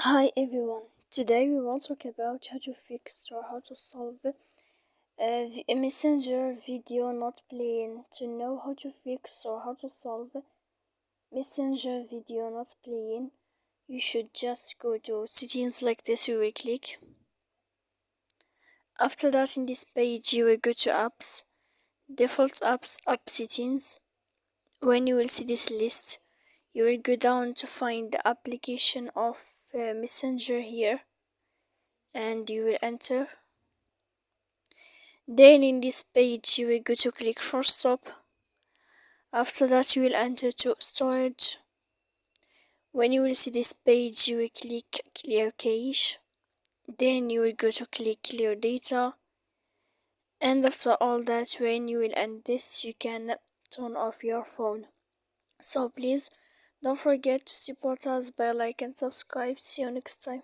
Hi everyone, today we will talk about how to fix or how to solve a messenger video not playing. To know how to fix or how to solve messenger video not playing, you should just go to settings like this. You will click. After that, in this page you will go to apps, default apps, app settings. When you will see this list, you will go down to find the application of messenger here, and you will enter. Then in this page you will go to click for stop. After that you will enter to storage. When you will see this page you will click clear cache. Then you will go to click clear data. And after all that, when you will end this, you can turn off your phone. So please don't forget to support us by like and subscribe. See you next time.